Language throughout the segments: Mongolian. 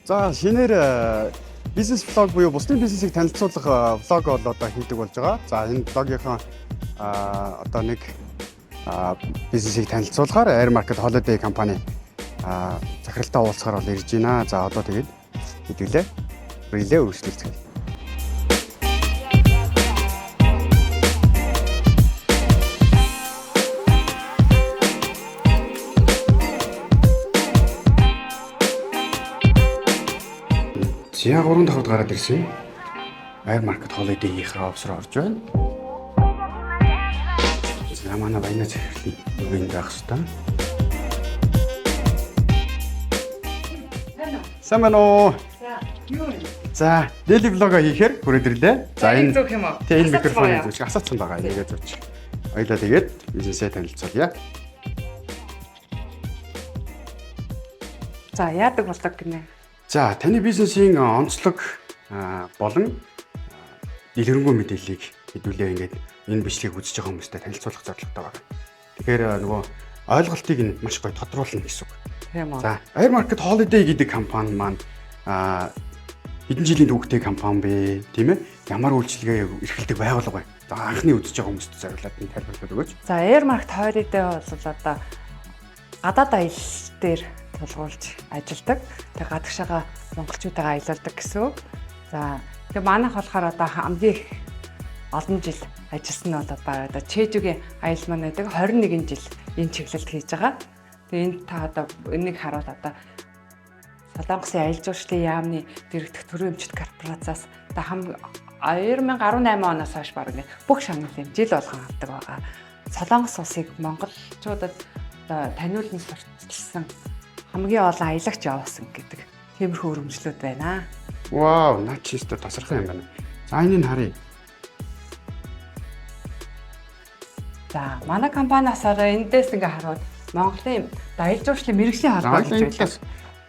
За шинээр бизнес влог буюу бусдын бизнесийг танилцуулах влог бол одоо хийдэг болж байгаа. За энэ влогийнхаа одоо нэг бизнесийг танилцуулахаар Air Market Holiday компани захиралтай уулзахаар бол ирж байна. За одоо тэгээд хэдүүлээ реле үргэлжлүүлцгээе. Я 3 дахь гараад ирсэн. Air Market Holiday-ийн офсроо орж байна. За манай баянаа захирлын үеийн байх хэвээр. Самано. За, юу вэ? За, daily vlog-а хийхээр хүрээд ирлээ. За энэ зөвх юм уу? Тэгээ энэ микрофоныг зүүж асаацсан байгаа. Нэгээ зүүж. Хоёлаа тэгээд бизнесээ танилцуулъя. За, яадаг болдог гинэ? За, таны бизнесийн онцлог болон дэлгэрэнгүй мэдээллийг хэдүүлээ ингээд энэ бичлэгийг үзэж байгаа хүмүүстээ танилцуулах зорилготой байна. Тэгэхээр нөгөө ойлголтыг нь маш гоё тодруулна гэсэн үг. Тийм үү. За, Air Market Holiday гэдэг компани маань хэдэн жилийн түүхтэй компани бэ, тийм ээ? Ямар үйлчилгээ эрхэлдэг байгууллага вэ? За, анхны үзэж байгаа хүмүүст зориулаад энэ тайлбарлаад өгөөч. За, Air Market Holiday бол одоо гадаад аялал дээр тулгуурлаж ажилладаг. Тэгээ гадагшаага монголчуудаа аялуулдаг гэсэн үг. За, тэгээ манайх болохоор одоо хамгийн олон жил ажилласан нь бол одоо Чэжүүгийн аялал маань байдаг 21 жил энэ чиглэлд хийж байгаа. Тэгээ энд та одоо энийг харуул одоо Солонгосын аялал жуулчлалын яамны дэргэдэх төрийн эмчит корпорациас одоо 2018 оноос хойш баг бүх шагнал жил болгон авдаг байгаа. Солонгос улсыг монголчуудад одоо таниулан сурталчилсан хамгийн олон аялагч явуулсан гэдэг тиймэрхүү өргөмжлүүд байна. Вау, наа чи өстө тасархай юм байна. За энийг харъя. За, манай компаниас эндээс ингээ хараад Монголын аялал жуулчлалын мэргэжлийн холбоо гэж байлаа.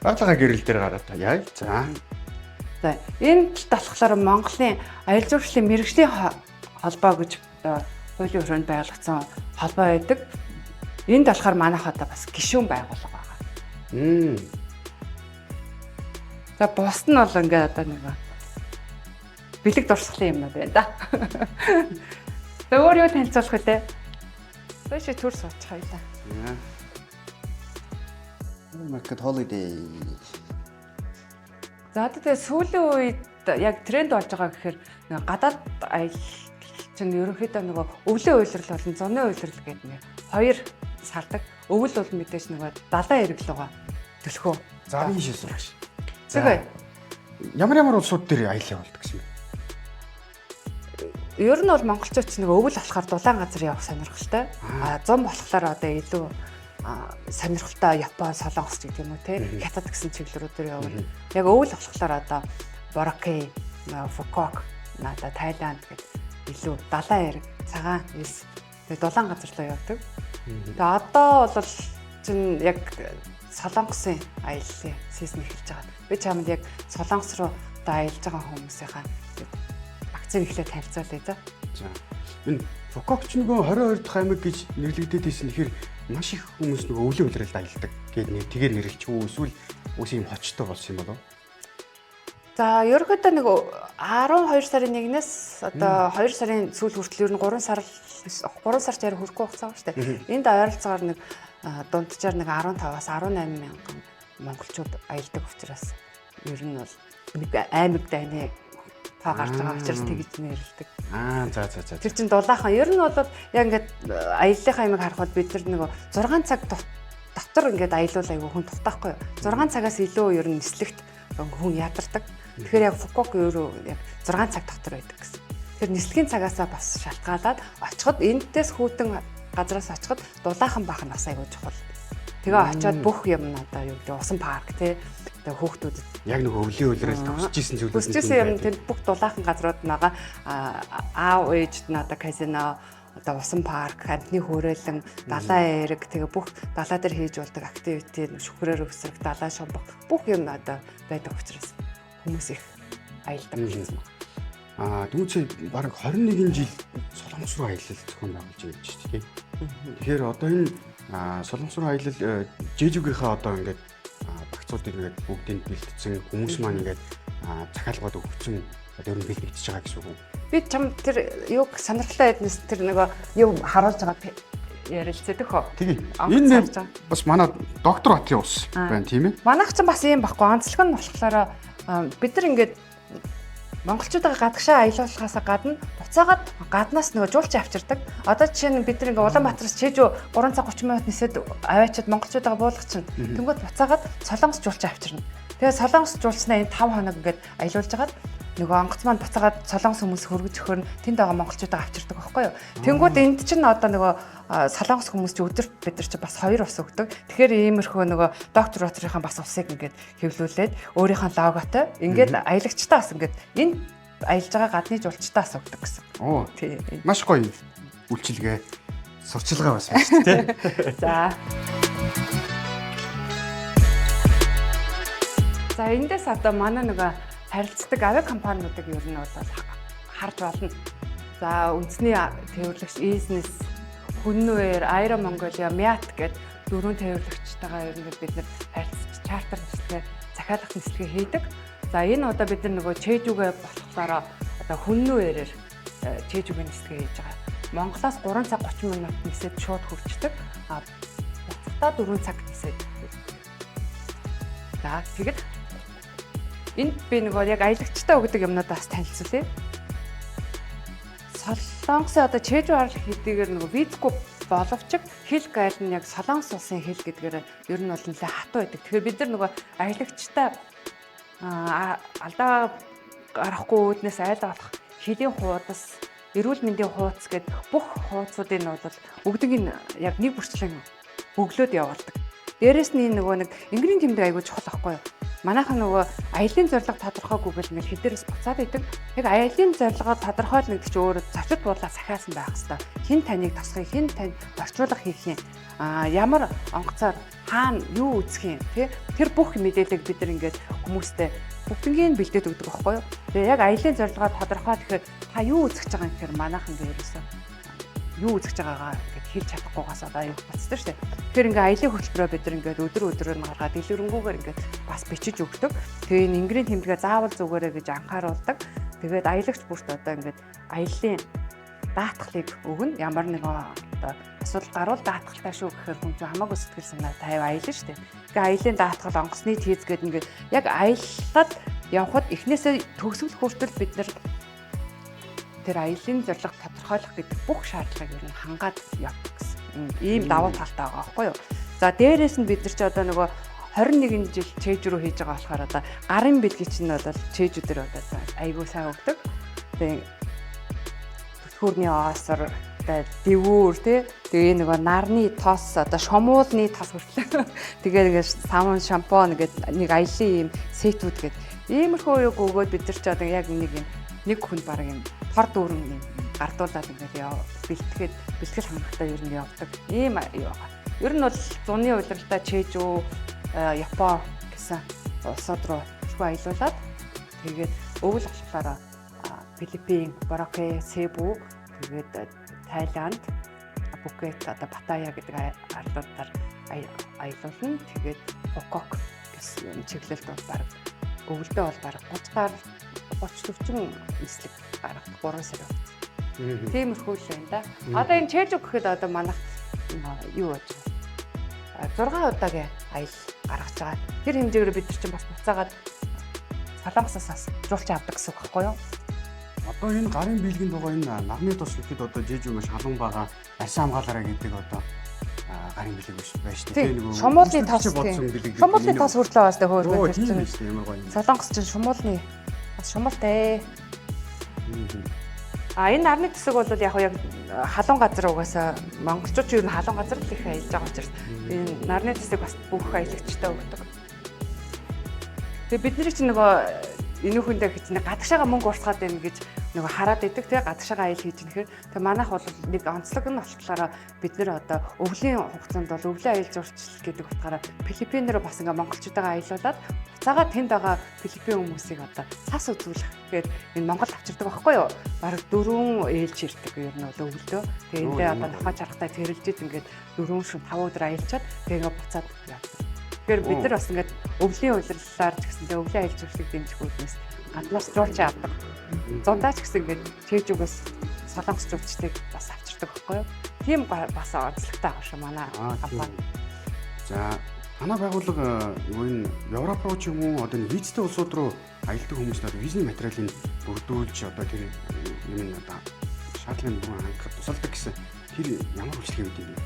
Баадлага гэрэл дээр гараад та яа. За. За, энэ талд болохоор Монголын аялал жуулчлалын мэргэжлийн холбоо гэж хуулийн өрөөнд байгуулагдсан холбоо байдаг. Энд болохоор манайх одоо бас гишүүн байгууллага байгаа. За, бус нь бол ингээ одоо нэг бэлэг дурсгалын юмнууд байна да. За, өөр юу танилцуулах вэ? Тэ чи төр суучих хоёлаа. Air Market Holiday. За, тэгээ сүүлийн үед яг тренд болж байгаа гэхээр гадаад аялал чинь ерөнхийдөө нөгөө өвлийн уйлрал болон зуны уйлрал гэдэг нэг хоёр салдаг. Өвөл бол мэдээж нөгөө далайн эрэг лугаа төлхөө. За би шийсэн багш. Тэгээ ямар улсууд дээр аялал явуулдаг гэсэн юм. Ер нь бол монголчууд ч нөгөө өвөл болохоор дулаан газар явах сонирхолтой. Зам болохоор одоо илүү сонирхолтой Япон, Солонгос гэдэг юм уу те. Хятад гэсэн чиглэлүүдээр явна. Яг өвөл болохоор одоо Боракей, Фукуок, одоо Тайланд гэдэг илүү далайн эрэг, цагаан элс тэгээ дулаан газар руу явдаг. Тэгээ одоо бол чинь яг Солонгосын аяллаа сизон эхэлж байгаа. Би чамд яг Солонгос руу одоо аялж байгаа хүмүүсийнхаа акцент эхлээд танилцуулъя за. За. Энэ Фукуок ч нөгөө 22 дахь аймаг гэж нэрлэгдээд байсан. Тэгэхээр маш их хүмүүс нөгөө өвлийн улиралд аялдаг гэдэг нэг тэгээр нэрлэж үү эсвэл үс юм хочтой болсон юм болов? За, ерөнхийдөө нэг 12 сарын 1-ээс одоо 2 сарын сүүл хүртэл ер нь 3 сар чаар хүрэхгүй хугацаа байна шүү дээ. Энд ойролцоогоор нэг дунджаар нэг 15-аас 18 мянган монголчууд аялдаг учраас ер нь бол нэг аймаг дайны тоо гарч байгаа учраас тэгж нэрлэдэг. За. Тэр чин дулаахан ер нь бол яг ингээд аяллахын аймаг харахад бид нар нөгөө 6 цаг дотор ингээд аялуул айгүй хүн тухтаахгүй. 6 цагаас илүү ер нь нислэгт хүн ядардаг. Тэгэхээр яг Фукуок өөрөө яг 6 цаг дотор байдаг гэсэн. Тэгэхээр нислэгийн цагаасаа бас шалтгаалаад очиход эндээс хүүтэн газраас очиход дулаахан бах нь бас айгүй чухал. Тэгээ очиод бүх юм одоо юу гэдэг усан парк тий тэгээ хүүхдүүдэд яг нөгөө өвлийн улиралд төгсөжсэн зүйлүүд төгсөжсэн юм тэнд бүх дулаахан газрууд байгаа аав ээжд нь одоо казино одоо усан парк, амтны хөөрөлөн, далайн эрэг тэгээ бүх далаа дээр хийж болдог активити, шүхрээр өсрөх, далаа шомбох бүх юм одоо байдаг учраас хүмүүс их аялдаг гэсэн. Түүнээс бараг 21 жил Солонгос руу аялал зохион байгуулж байгаа гэж тийм. Тэгэхээр одоо энэ Солонгос руу аялал Жэжүгийнхаа одоо ингээд багцуудыг ингээд бүгдийг бэлтгэсэн хүмүүс маань ингээд захиалгад өгсөн одоо ер нь бэлтгэж байгаа гэсэн үг. Би чам тэр юг сонирхолтой байднаас тэр нөгөө юу харуулж байгаа ярилцдаг хөө. Тэгээ. Энэ бас манай доктор Батлын ус байна тийм ээ. Манайх ч бас ийм баггүй. Онцлог нь болохоор бид нар ингээд монголчуудаа гадагшаа аялуулахаас гадна буцаагаад гаднаас нөгөө жуулчин авчирдаг. Одоо жишээ нь бид нар ингээ Улаанбаатараас Чэжүү 3 цаг 30 минут нисээд аваачаад монголчуудаа буулгах чинь тэнгууд буцаагаад Солонгос жуулчин авчирна. Тэгээ Солонгос жуулчнаа энэ 5 хоног ингээд аялуулж хагаад нөгөө онгоц маань буцаагаад Солонгос хүмүүс хөргөж өгөхөр тэнд байгаа монголчуудаа авчирдаг байхгүй юу. Тэнгууд энд чинь одоо нөгөө Солонгос хүмүүс чи өдөрт бид нар чи бас 2 ус өгдөг. Тэгэхээр иймэрхүү нөгөө доктор Ротрийн бас усыг ингээд хэвлүүлээд өөрийнхөө логотой ингээд аялагчтаа бас ингээд энэ аялж байгаа гадны жуулчтаас өгдөг гэсэн. Оо. Тийм. Маш гоё үйлчилгээ. Сурчилгаа бас байна шүү дээ. За. За эндээс одоо манай нөгөө харилцдаг авиа компаниудыг ер нь бол харж болно. За үндэсний тээвэрлэгч Easness, Хүннүэр, Air Mongolia, Miat гэдэг 4 тээвэрлэгчтэйгээ ер нь бид нар харилцаж чартер нислэгээ захиалгах нислэгээ хийдэг. За энэ одоо бид нар нөгөө Чэжүүгээ болохоор одоо Хүннүэрээр Чэжүүгийн нислэгээ хийж байгаа. Монголоос 3 цаг 30 минут нисээд шууд хүрчдэг. Буцахдаа 4 цаг нисээд. За тэгэд энд би нөгөө яг аялагчтаа өгдөг юмнуудаас танилцуулъя. Солонгосын одоо Чэжүү арал хэдийгээр нөгөө визгүй боловч хэл гайл нь яг Солонгос улсын хэл гэдгээр ер нь бол нэлээд хатуу байдаг. Тэгэхээр бид нар нөгөө аялагчтаа алдаа гарахгүй үүднээс айл болох хэлийн хуудас, эрүүл мэндийн хуудас гэдэг бүх хуудсуудыг нь бол бүгдийг нь яг нэг бүрчлэн өглөөд явуулдаг. Дээрээс нь нөгөө нэг ингэрийн тэмдэг айгүй чухал байхгүй юу? Манайхан нөгөө аялын зорилго тодорхойгүйгээл ингээл хідээрээс буцаад идэг. Яг аялын зорилгоо тодорхойл нэг ч өөрөө зочид буудлаа захиасан байх хэвээр. Хин таныг тасхыг, хин тань орчуулга хийх юм. Ямар онгоцоор хаана юу үзэх юм тий? Тэр бүх мэдээллийг бид нар ингээд хүмүүстээ бүгднийг бэлдээд өгдөг байхгүй юу? Тэгээ яг аялын зорилгоо тодорхойлоход та юу үзэж байгаа юм гэхээр манайхан дээрээс юу үзэж байгаагаа ингээд хэлж чадахгүйгаас одоо аюул болцсон шүү дээ. Тэгэхээр ингээ аялын хөтөлбөрөөр бид нар ингээд өдөр нь гаргаад дэлгэрэнгүйгээр ингээд бас бичиж өгдөг. Тэгээ энэ ингэрийн тэмдгээ заавал зүгээрээ гэж анхааруулдаг. Тэгээд аялагч бүрт одоо ингээд аялын даатгалыг өгнө. Ямар нэгэн одоо асуудал гарвал даатгалтай шүү гэхээр хүн чинь хамаагүй сэтгэл санаа тайв аялна шүү дээ. Тэгээ аялын даатгал онгоцны тийз гэдэг ингээд яг аяллаад явхад эхнээсээ төгсгөл хүртэл бид нар тэр аялын зорилго тодорхойлох гэдэг бүх шаардлагыг ер нь хангаад явдаг гэсэн. Ийм давуу талтай байгаа байхгүй юу? За дээрээс нь бид нар ч одоо нөгөө 21 жил Чэжүү рүү хийж байгаа болохоор одоо гарын бэлгийн чинь бол Чэжүү дээр одоо айгүй сайн өгдөг. Тэгээ төсхүүрний оосор дэвүүр тэгээ нөгөө нарны тос одоо шомуулны тос хүртэл тэгээ савн шампунь гэдэг нэг аялын ийм сетүүд гэдэг иймэрхүү үг өгөөд бид нар ч одоо яг нэг хүн бараг юм тор дүүрэн юм гардуулаад ингээд бэлтгэхэд бэлтгэл хангалттай ер нь явдаг. Ийм юу байгаа. Ер нь бол зуны удирдалтаа Чэжүү, Япон гэсэн улсууд руу аялуулад тэгээд өвөл болохоор Филиппин, Бораке, Себу тэгээд Тайланд, Пхукет одоо Паттайя гэдэг арлуудаар аялуулна. Тэгээд Бангкок гэсэн чиглэлд бол баг өвөлдөө бол баг 30-40 нислэг гаргах 3 сар болсон. Тиймэрхүү л байна да. Одоо энэ Чэжүү гэхэд одоо манайх юу болж байгаа? 6 удаагийн аял гаргаж байгаа. Тэр хэмжээгээр бид нар чинь бас буцаагаад Солонгосоос жуулч авдаг гэсэн үг байхгүй юу? Одоо энэ гарын бэлгэнд байгаа энэ нарны тос гэхэд одоо Жэжүүг шалган байгаа арьсан хамгаалаараа гэдэг одоо гарын бэлэг байна шүү дээ. Нэг шумуулны тос тийм. Шумуулны тос хүртлээ бас тэ хөөргөн хэлсэн. Ямар гоё. Солонгос чинь шумуулны бас шумуултай. Энэ нарны төсөг бол яг халуун газар угаасаа монголчууд юу н халуун газар л их аялж байгаа учраас энэ нарны төсөг бас бүх аялагчтай өгдөг. Тэгээ бидний чинь нөгөө энүүхэндээ гэж нэг гадагшаага мөнгө урсгаад байна гэж нөгөө хараад идэг тий гадагшаага аял хийж нэхэр тэгээ манайх бол нэг онцлог нь болохоор бид нэр одоо өвлийн хугацаанд бол өвлийн аял зурчил гэдэг утгаараа Филиппин руу бас ингээ монголчуудаа аялуулад буцаага тэнд байгаа Филиппин хүмүүсийг одоо цас үзүүлэх гээд энэ Монгол авчирдаг байхгүй юу? Бараг 4 ээлж ирдэг ер нь бол өвлдөө. Тэгээ эндээ одоо нохоо чаргатай тэрэлжид ингээд 4 шин 5 өдөр аялчаад тэгээ буцаад явдаг. Тэгэхээр бид нар бас ингээд өвлийн улирлаар ч гэсэндээ өвлийн аялал жуулчлалыг дэмжих үүднээс гаднаас жуулч авдаг. Зундаа ч гэсэн ингээд чэжүүгээс солонгос жуулчдыг бас авчирдаг байхгүй юу? Тийм бас онцлогтой байгаа шүү манай компани. За манай байгууллага энэ Европ руу ч юм уу одоо визтэй улсууд руу аялдаг хүмүүст одоо визний материалыг бүрдүүлж одоо тэр юм одоо шаардлагын бүрэн хангахад тусалдаг гэсэн тэр ямар үйлчлэг үүд юм бэ?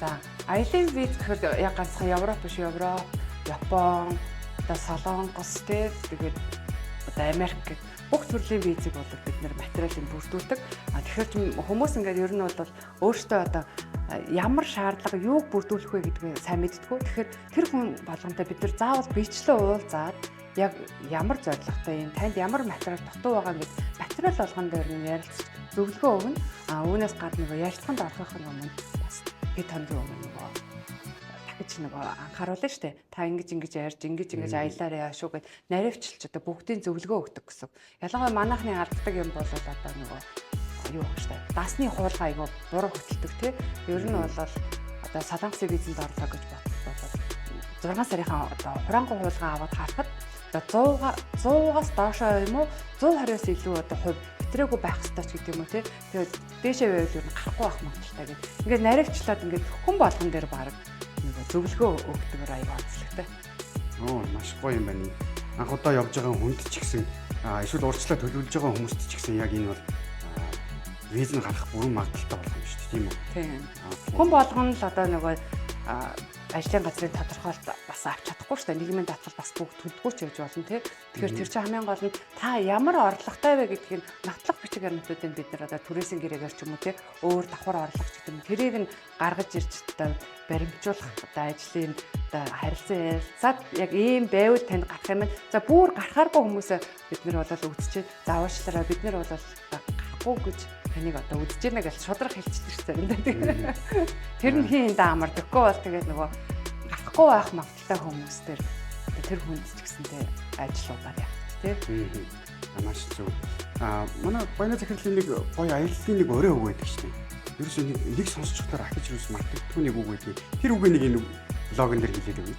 За аялын виз гэхэд яг ганцхан Европ биш Европ, Япон, одоо Солонгос тэгээд одоо Америк гэх бүх төрлийн визийг бол бид нэр материалыг бүрдүүлдэг. Тэгэхээр хүмүүс ингээд ер нь бол өөртөө одоо ямар шаардлага юуг бүрдүүлэх вэ гэдгийг сайн мэддэггүй. Тэгэхээр тэр хүн болгонтэй бид нар заавал бичлэн уулзаад яг ямар зорилготой юм, танд ямар материал дутуу байгаа гэдэг материал болгон дээр нь ярилцж зөвлөгөө өгнө. Үүнээс гадна нөгөө ярилцлаганд орохын өмнө бас хэд хоногийн өмнө нөгөө дахиж нөгөө анхааруулна шүү дээ. Та ингэж ярьж, ингэж аялаараа яа шүү гэд наривчилж одоо бүгдийн зөвлөгөө өгдөг гэсэн. Ялангуяа манайхны алддаг юм бол одоо нөгөө юу гэх штэ. Дасны хуулгай айгу буруу хөтэлдэг тий. Ер нь бол одоо солонгосын визэнд орлоо гэж бодвол 6 сарынхаа одоо хураангуй хуулгай аваад харахад одоо 100-аас доошоо юм уу 120-оос илүү одоо хувь хэтрээгүй байх хэрэгтэй ч гэдэг юм уу тий. Тэгээд дээшээ байвал ер нь гарахгүй байх магадлалтай гэдэг. Ингээд наривчлаад ингээд хүн болгон дээр баг нэг зөвлөгөө өгдөгөр аяа онцлогтой. Маш гоё юм байна. Анх удаа явж байгаа хүнд ч гэсэн эсвэл урьдчилан төлөвлөж байгаа хүмүүст ч гэсэн яг энэ бол виз нь гарах бүрэн магадлалтай болох юм шүү дээ, тийм үү? Тийм. Хүн болгон л одоо нөгөө ажлын газрын тодорхойлт бас авч чадахгүй шүү дээ. Нийгмийн даатгал бас бүгд төлдөггүй ч явж болно тий. Тэгэхээр тэр чинь хамгийн гол нь та ямар орлоготой вэ гэдгийг нотлох бичиг баримтуудыг бид нар одоо түрээсийн гэрээгээр ч юм уу тий өөр давхар орлого ч гэдэг юм. Тэрийг нь гаргаж ирж одоо баримтжуулах одоо ажлын одоо харилцан ярилцаад яг ийм байвал танд гарах юм. За бүр гарахааргүй хүмүүсээ бид нар бол үзчихээ. Зааварчлаараа бид нар бол гарахгүй гэж таныг одоо үдэж байна гэж шудраг хэлчихдэг шүү дээ. Тэр нь хин энэ амардаггүй бол тэгээд нөгөө гарахгүй байх магадaltaй хүмүүс төр тэр хүнд ч гэсэнтэй ажиллаулаад явах тийм. Маш зөв. Манай баяны захирлын нэг гоё аяллаа нэг өрөө үг байдаг шүү дээ. Ерөөсөө нэг сонсчихлоор ахиж юус мартагдгүй нэг үг байдаг. Тэр үгээ нэг энэ блогон дээр хэлээд өгье.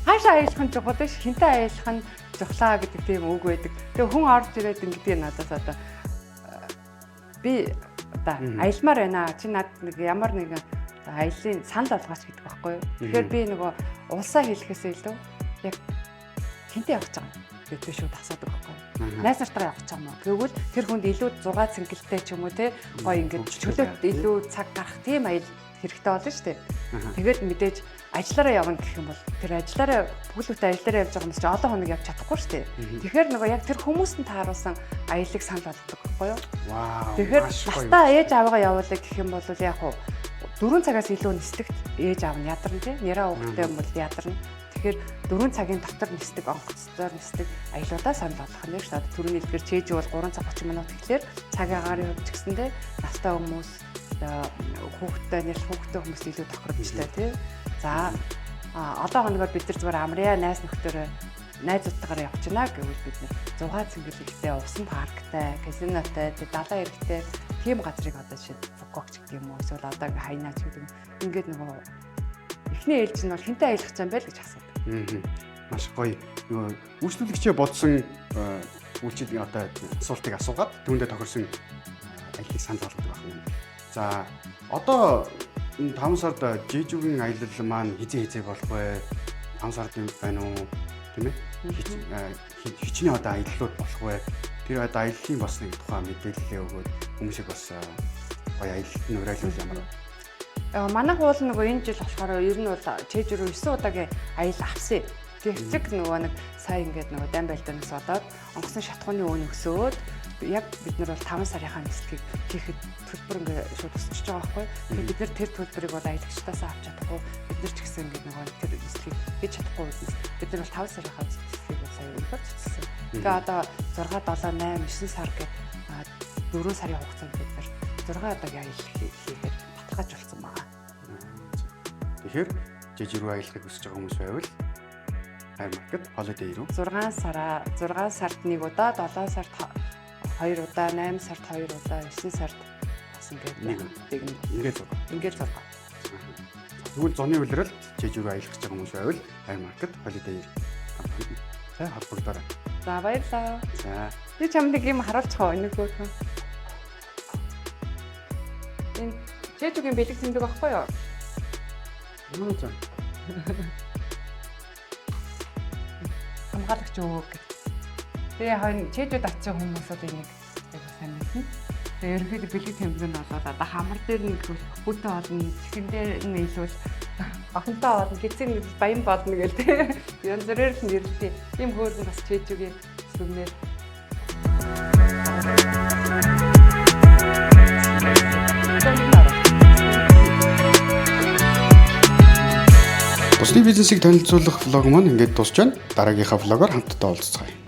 Хаашаа аялах нь чухал биш, хинтээ аялах нь чухлаа гэдэг тийм үг байдаг. Тэгээ хүн орж ирээд ингэдэг надаас одоо би одоо аялмаар байна. Чи над нэг ямар нэгэн аяллаа санал болгооч гэдэг байхгүй юу. Тэгэхээр би нөгөө улсаа хэлэхээс илүү яг хинтээ явах гэж байгаа гэдэг шууд асуудаг байхгүй юу. Найз нартайгаа явах гэж байгаа юм уу? Тэгвэл тэр хүнд илүү 6 цэнгэлтэй ч юм уу те гоё ингээд чөлөөт илүү цаг гарах тийм аял хэрэгтэй болно шүү дээ. Тэгээд мэдээж ажиллаараа явна гэх юм бол тэр ажиллаараа бүхэлдээ ажиллаараа явж байгаа юм чи олон хоног явж чадахгүй шүү дээ. Тэгэхээр нөгөө яг тэр хүмүүст нь тааруулсан аялыг санал болгодог байхгүй юу? Тэгэхээр настаа ээж аваагаа явуулаа гэх юм бол яг хуу 4 цагаас илүү нислэгт ээж аав нь ядарна тийм нэраа хүүхдээ юм бол ядарна. Тэгэхээр 4 цагийн дотор нисдэг онгоцоор нисдэг аялуудаа санал болгох нь шүү дээ. Түрүүний хэлгээр чээж бол 3 цаг 30 минут гэхлээр цаг агаар явж гисэндээ настай хүмүүс хүүхдтэй хүмүүс илүү тохиромжтой тий. За одоо хоногор бид нар зүгээр амраа найз нөхдөөрөө найзуудтайгаар явж байна гэвэл бид нэр 6 цэнгэлэгтэй усан парктай, казинотой, далайн эрэгтэй тийм газрыг одоо жишээ Фукокч гэдэг юм уу эсвэл одоо хайнаач гэдэг юм. Ингээд нөгөө эхний ээлж нь бол хинтээ аялах гэж юм байл гэж асуудаг. Маш гоё. Нөгөө үйлчлүүлэгчээ бодсон үйлчлэл одоо асуултыг асуугаад түүндээ тохирсон аяллыг санал болгодог байх юм. За одоо энэ 5 сард жижигхэн аялал маань хизээ болох вэ? 5 сард юм байна уу? Тийм ээ? Хичнээн одоо аяллууд болох вэ? Тэр одоо аяллын бас нэг тухайн мэдээлэл өгөөд хүмүүсийг бас гоё аялалд нь уриалвал ямар вэ? Манай хуул нөгөө энэ жил болохоор ер нь бол чэж рүү 9 удаагийн аялал авсан. Тэгчиг нөгөө нэг сая ингээд нөгөө дан байлдаанаас болоод онгоцны шатхууны өөний өсөөд яг бид нар бол 5 сарынхаа нислэгийг хийхэд төлбөр ингээд шууд өсөж байгаа байхгүй. Тэгээд бид нар тэр төлбөрийг бол аялагчдаас авч чадахгүй. Бид нар ч гэсэн ингээд нөгөө тэр нислэгийг хийж чадахгүй үзнес. Бид нар бол 5 сарынхаа нислэгийг бол сая өгөхөд цэцсэн. Тэгээ одоо 6, 7, 8, 9 сар гээд 4 сарын хугацаанд бид нар 6 удаагийн аялал хийгээд баталгааж болсон байгаа. Тэгэхээр жижиг рүү аялахыг хүсэж байгаа хүмүүс байвал Хайр маркет holiday руу 6 сард 1 удаа, 7 сард 2 удаа, 8 сард 2 удаа, 9 сард бас ингээд зураг. ингээд зураг. Тэгвэл зуны үлрэл Жижиг рүү аялах гэж байгаа хүмүүс байвал Хайр маркет holiday компанид тэ холбогдорой. За баярлалаа. За Би чамд нэг юм харуулчих уу нэг хөөрхөн. Энэ Жижигийн бэлэг тэмдэг байхгүй юу? нөө за. Хамгаалагч өвөг. Тэгээ хойно Жижигд очсон хүмүүсүүд энийг сайн мэднэ. Тэгээ ерөнхийдөө бэлэг тэмдэг нь болоод одоо хамар дээр нэг бүтэн болно, чихэн дээр нь илүүл охинтой болно, гизэн баян болно гэл тээ. Янз бүрээр л нэрлэдэг. Ийм хөөргөн бас Жижигийн сүмнэр Бусдын бизнесийг танилцуулах влог маань ингээд дуусч байна. Дараагийнхаа влогоор хамтдаа уулзцгаая.